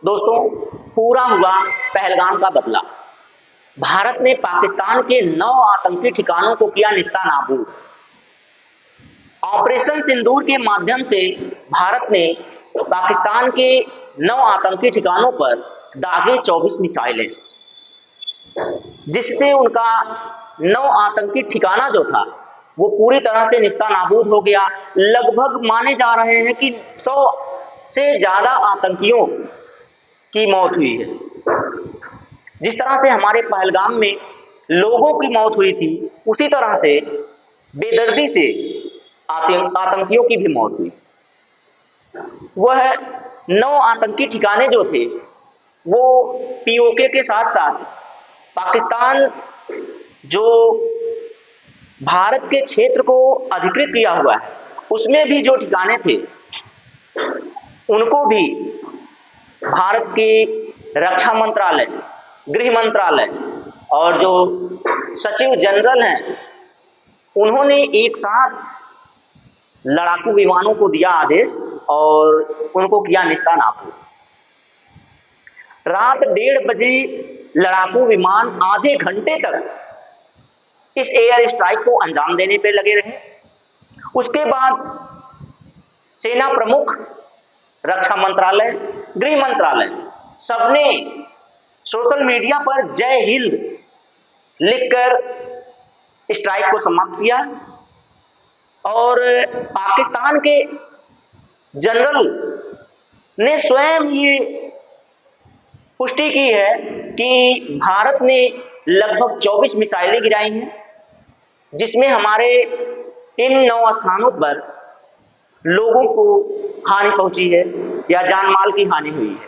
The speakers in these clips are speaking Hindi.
दोस्तों, पूरा हुआ पहलगाम का बदला। भारत ने पाकिस्तान के 9 आतंकी ठिकानों को किया निस्तानाबूद। ऑपरेशन सिंदूर के माध्यम से भारत ने पाकिस्तान के 9 आतंकी ठिकानों पर दागे 24 मिसाइलें, जिससे उनका 9 आतंकी ठिकाना जो था वो पूरी तरह से निस्तानाबूद हो गया। लगभग माने जा रहे हैं कि 100 से ज्यादा आतंकियों की मौत हुई है। जिस तरह से हमारे पहलगाम में लोगों की मौत हुई थी, उसी तरह से बेदर्दी से आतंकियों की भी मौत हुई। वह 9 आतंकी ठिकाने जो थे वो पीओके के साथ साथ पाकिस्तान जो भारत के क्षेत्र को अधिकृत किया हुआ है उसमें भी जो ठिकाने थे उनको भी भारत के रक्षा मंत्रालय, गृह मंत्रालय और जो सचिव जनरल हैं उन्होंने एक साथ लड़ाकू विमानों को दिया आदेश और उनको किया निस्तानाबूद। रात 1:30 बजे लड़ाकू विमान आधे घंटे तक इस एयर स्ट्राइक को अंजाम देने पे लगे रहे। उसके बाद सेना प्रमुख, रक्षा मंत्रालय, गृह मंत्रालय सबने सोशल मीडिया पर जय हिंद लिखकर स्ट्राइक को समाप्त किया और पाकिस्तान के जनरल ने स्वयं ये पुष्टि की है कि भारत ने लगभग 24 मिसाइलें गिराई हैं, जिसमें हमारे इन 9 स्थानों पर लोगों को हानि पहुंची है या जान माल की हानि हुई है।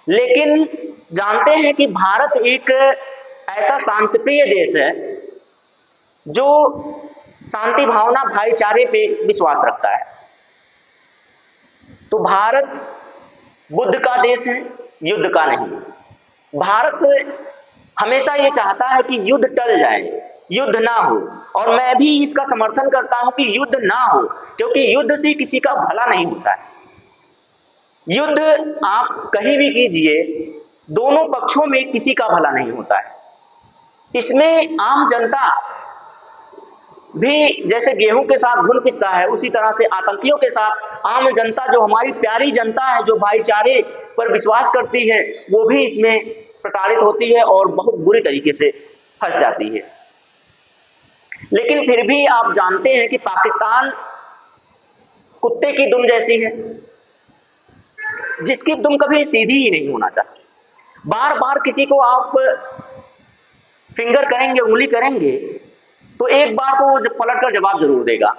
लेकिन जानते हैं कि भारत एक ऐसा शांतिप्रिय देश है जो शांति भावना, भाईचारे पे विश्वास रखता है। तो भारत बुद्ध का देश है, युद्ध का नहीं। भारत हमेशा ये चाहता है कि युद्ध टल जाए, युद्ध ना हो, और मैं भी इसका समर्थन करता हूं कि युद्ध ना हो, क्योंकि युद्ध से किसी का भला नहीं होता है। युद्ध आप कहीं भी कीजिए, दोनों पक्षों में किसी का भला नहीं होता है। इसमें आम जनता भी जैसे गेहूं के साथ घुन पिसता है, उसी तरह से आतंकियों के साथ आम जनता, जो हमारी प्यारी जनता है, जो भाईचारे पर विश्वास करती है, वो भी इसमें प्रताड़ित होती है और बहुत बुरी तरीके से फंस जाती है। लेकिन फिर भी आप जानते हैं कि पाकिस्तान कुत्ते की दुम जैसी है, जिसकी दुम कभी सीधी ही नहीं होना चाहिए। बार बार किसी को आप फिंगर करेंगे, उंगली करेंगे, तो एक बार तो पलटकर जवाब जरूर देगा।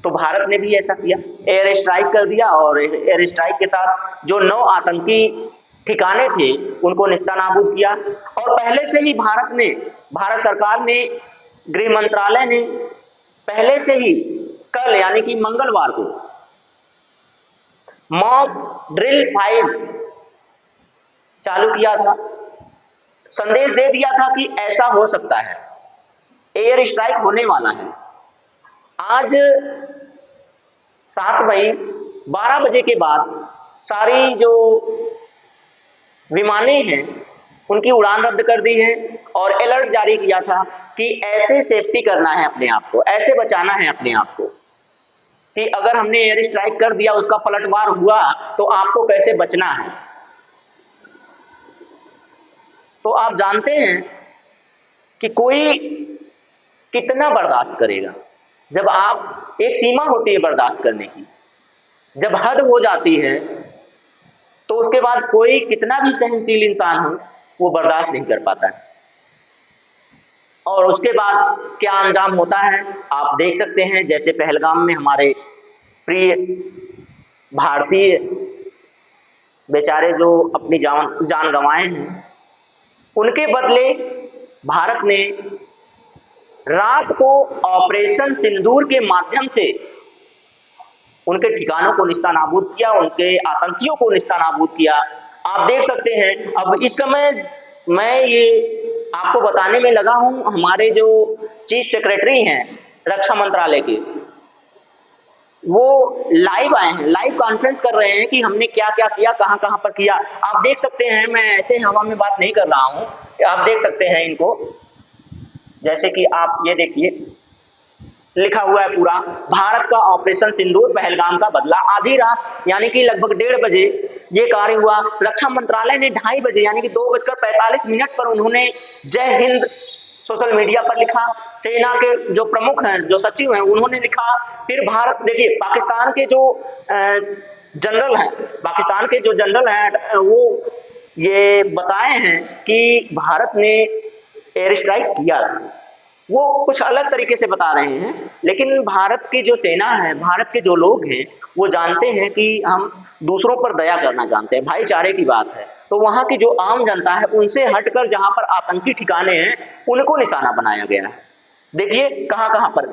तो भारत ने भी ऐसा किया, एयर स्ट्राइक कर दिया और एयर स्ट्राइक के साथ जो 9 आतंकी ठिकाने थे उनको निस्तानाबूद किया। और पहले से ही भारत सरकार ने, गृह मंत्रालय ने पहले से ही कल यानी कि मंगलवार को मॉक ड्रिल 5 चालू किया था। संदेश दे दिया था कि ऐसा हो सकता है, एयर स्ट्राइक होने वाला है। आज 7 मई 12 बजे के बाद सारी जो विमानें हैं उनकी उड़ान रद्द कर दी है और अलर्ट जारी किया था कि ऐसे सेफ्टी करना है अपने आप को, ऐसे बचाना है अपने आप को कि अगर हमने एयर स्ट्राइक कर दिया, उसका पलटवार हुआ, तो आपको कैसे बचना है। तो आप जानते हैं कि कोई कितना बर्दाश्त करेगा। जब आप, एक सीमा होती है बर्दाश्त करने की, जब हद हो जाती है तो उसके बाद कोई कितना भी सहनशील इंसान हो वो बर्दाश्त नहीं कर पाता है। और उसके बाद क्या अंजाम होता है आप देख सकते हैं। जैसे पहलगाम में हमारे प्रिय भारतीय बेचारे जो अपनी जान गंवाए हैं, उनके बदले भारत ने रात को ऑपरेशन सिंदूर के माध्यम से उनके ठिकानों को निस्तानाबूद किया, उनके आतंकियों को निस्तानाबूद किया। आप देख सकते हैं। अब इस समय मैं ये आपको बताने में लगा हूं, हमारे जो चीफ सेक्रेटरी हैं रक्षा मंत्रालय के, वो लाइव आए हैं, लाइव कॉन्फ्रेंस कर रहे हैं कि हमने क्या क्या किया, कहाँ कहाँ पर किया। आप देख सकते हैं, मैं ऐसे हवा में बात नहीं कर रहा हूँ, आप देख सकते हैं इनको, जैसे कि आप ये देखिए लिखा हुआ है पूरा, भारत का ऑपरेशन सिंदूर, पहलगाम का बदला। आधी रात यानी कि लगभग 1:30 बजे ये कार्य हुआ। रक्षा मंत्रालय ने 2:30 बजे यानी कि 2:45 पर उन्होंने जय हिंद सोशल मीडिया पर लिखा। सेना के जो प्रमुख हैं, जो सचिव हैं, उन्होंने लिखा। फिर भारत, देखिए पाकिस्तान के जो जनरल हैं, पाकिस्तान के जो जनरल हैं वो ये बताए हैं कि भारत ने एयर स्ट्राइक किया था। वो कुछ अलग तरीके से बता रहे हैं, लेकिन भारत की जो सेना है, भारत के जो लोग हैं, वो जानते हैं कि हम दूसरों पर दया करना जानते हैं, भाईचारे की बात है। तो वहां की जो आम जनता है, उनसे हटकर जहां पर आतंकी ठिकाने हैं, उनको निशाना बनाया गया है। देखिए कहां कहां पर,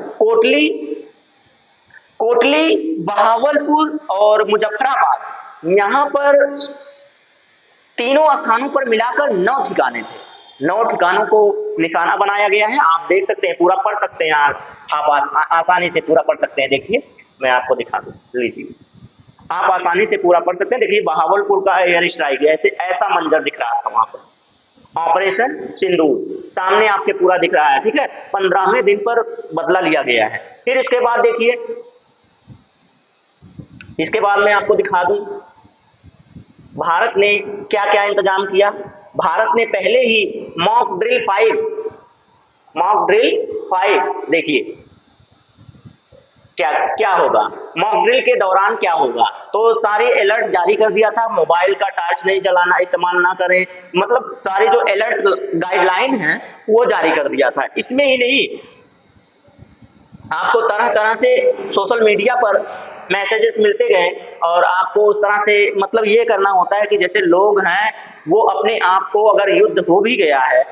कोटली, बहावलपुर और मुजफ्फराबाद, यहाँ पर तीनों स्थानों पर मिलाकर 9 ठिकाने थे। 9 ठिकानों को निशाना बनाया गया है। आप देख सकते हैं, पूरा पढ़ सकते हैं, आप आसानी से पूरा पढ़ सकते हैं। देखिए मैं आपको दिखा दूं, लीजिए आप आसानी से पूरा पढ़ सकते हैं। देखिए बहावलपुर का एयर स्ट्राइक, ऐसे ऐसा मंजर दिख रहा था वहां पर, ऑपरेशन सिंदूर सामने आपके पूरा दिख रहा है, ठीक है। 15वें दिन पर बदला लिया गया है। फिर इसके बाद देखिए, इसके बाद मैं आपको दिखा दूं भारत ने क्या क्या इंतजाम किया। भारत ने पहले ही मॉक ड्रिल 5 देखिए क्या क्या होगा, मॉक ड्रिल के दौरान क्या होगा, तो सारे अलर्ट जारी कर दिया था। मोबाइल का टॉर्च नहीं जलाना, इस्तेमाल ना करें, मतलब सारे जो अलर्ट गाइडलाइन है वो जारी कर दिया था। इसमें ही नहीं, आपको तरह तरह से सोशल मीडिया पर मैसेजेस मिलते गए और आपको उस तरह से मतलब ये करना होता है कि जैसे लोग हैं वो अपने आप को, अगर युद्ध हो भी गया है,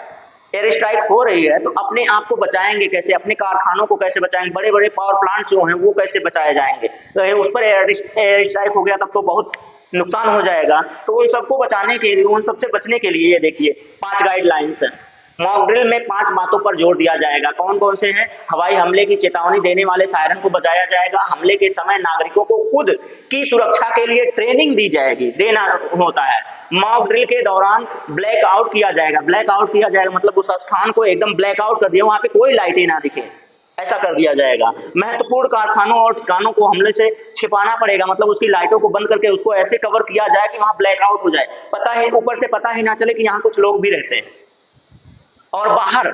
एयर स्ट्राइक हो रही है, तो अपने आप को बचाएंगे कैसे, अपने कारखानों को कैसे बचाएंगे, बड़े बड़े पावर प्लांट जो हैं वो कैसे बचाए जाएंगे। तो उस पर एयर स्ट्राइक हो गया तब तो बहुत नुकसान हो जाएगा। तो उन सबको बचाने के लिए, उन सबसे बचने के लिए ये देखिए 5 गाइडलाइंस हैं। मॉक ड्रिल में 5 बातों पर जोर दिया जाएगा। कौन कौन से हैं? हवाई हमले की चेतावनी देने वाले सायरन को बजाया जाएगा। हमले के समय नागरिकों को खुद की सुरक्षा के लिए ट्रेनिंग दी जाएगी, देना होता है। मॉक ड्रिल के दौरान ब्लैक आउट किया जाएगा। ब्लैक आउट किया जाएगा मतलब उस स्थान को एकदम ब्लैक आउट कर दिया, वहां पे कोई लाइटें ना दिखे, ऐसा कर दिया जाएगा। महत्वपूर्ण कारखानों और ठिकानों को हमले से छिपाना पड़ेगा, मतलब उसकी लाइटों को बंद करके उसको ऐसे कवर किया जाए कि वहां ब्लैक आउट हो जाए, पता है ऊपर से पता ही ना चले कि यहाँ कुछ लोग भी रहते हैं। और बाहर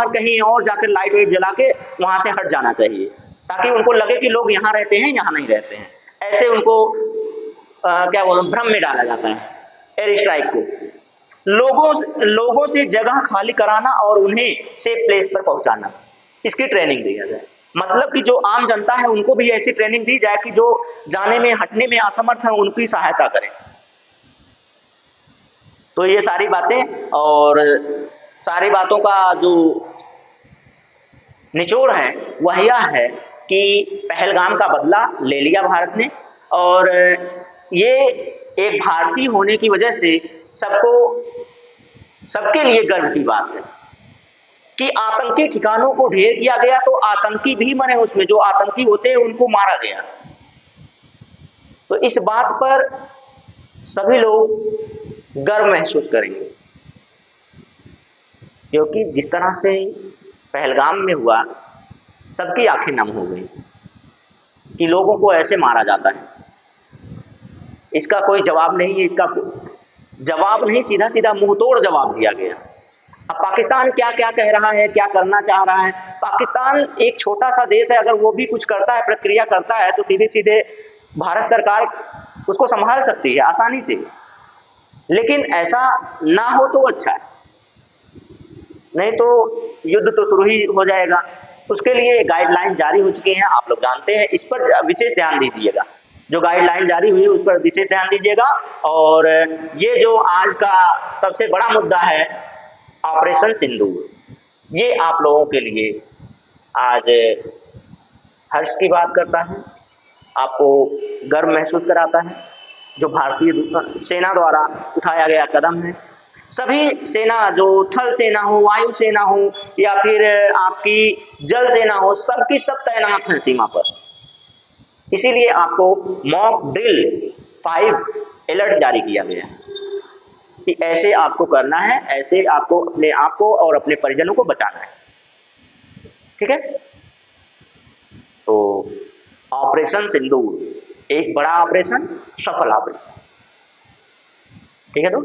कहीं और जाकर लाइट वाइट जला के वहां से हट जाना चाहिए, ताकि उनको लगे कि लोग यहाँ रहते हैं, यहाँ नहीं रहते हैं। ऐसे उनको क्या बोलते हैं, भ्रम में डाला जाता है एयर स्ट्राइक को। लोगों से जगह खाली कराना और उन्हें सेफ प्लेस पर पहुंचाना, इसकी ट्रेनिंग दी जाए। मतलब कि जो आम जनता है उनको भी ऐसी ट्रेनिंग दी जाए कि जो जाने में हटने में असमर्थ है उनकी सहायता करें। तो ये सारी बातें, और सारी बातों का जो निचोड़ है वह यह है कि पहलगाम का बदला ले लिया भारत ने, और ये एक भारतीय होने की वजह से सबके लिए गर्व की बात है कि आतंकी ठिकानों को ढेर किया गया, तो आतंकी भी मरे उसमें, जो आतंकी होते हैं उनको मारा गया। तो इस बात पर सभी लोग गर्व महसूस करेंगे, क्योंकि जिस तरह से पहलगाम में हुआ, सबकी आंखें नम हो गई कि लोगों को ऐसे मारा जाता है। इसका कोई जवाब नहीं है, इसका जवाब नहीं, सीधा सीधा मुंह तोड़ जवाब दिया गया। अब पाकिस्तान क्या क्या कह रहा है, क्या करना चाह रहा है। पाकिस्तान एक छोटा सा देश है, अगर वो भी कुछ करता है, प्रक्रिया करता है, तो सीधे सीधे भारत सरकार उसको संभाल सकती है आसानी से। लेकिन ऐसा ना हो तो अच्छा है, नहीं तो युद्ध तो शुरू ही हो जाएगा। उसके लिए गाइडलाइन जारी हो चुकी हैं, आप लोग जानते हैं, इस पर विशेष ध्यान दीजिएगा। जो गाइडलाइन जारी हुई है उस पर विशेष ध्यान दीजिएगा। और ये जो आज का सबसे बड़ा मुद्दा है, ऑपरेशन सिंदूर, ये आप लोगों के लिए आज हर्ष की बात करता है, आपको गर्व महसूस कराता है। जो भारतीय सेना द्वारा उठाया गया कदम है, सभी सेना, जो थल सेना हो, वायु सेना हो, या फिर आपकी जल सेना हो, सबकी सब तैनात है सीमा पर। इसीलिए आपको मॉक ड्रिल 5 अलर्ट जारी किया गया है कि ऐसे आपको करना है, ऐसे आपको अपने आप को और अपने परिजनों को बचाना है। ठीक है, तो ऑपरेशन सिंदूर एक बड़ा ऑपरेशन, सफल ऑपरेशन। ठीक है, तो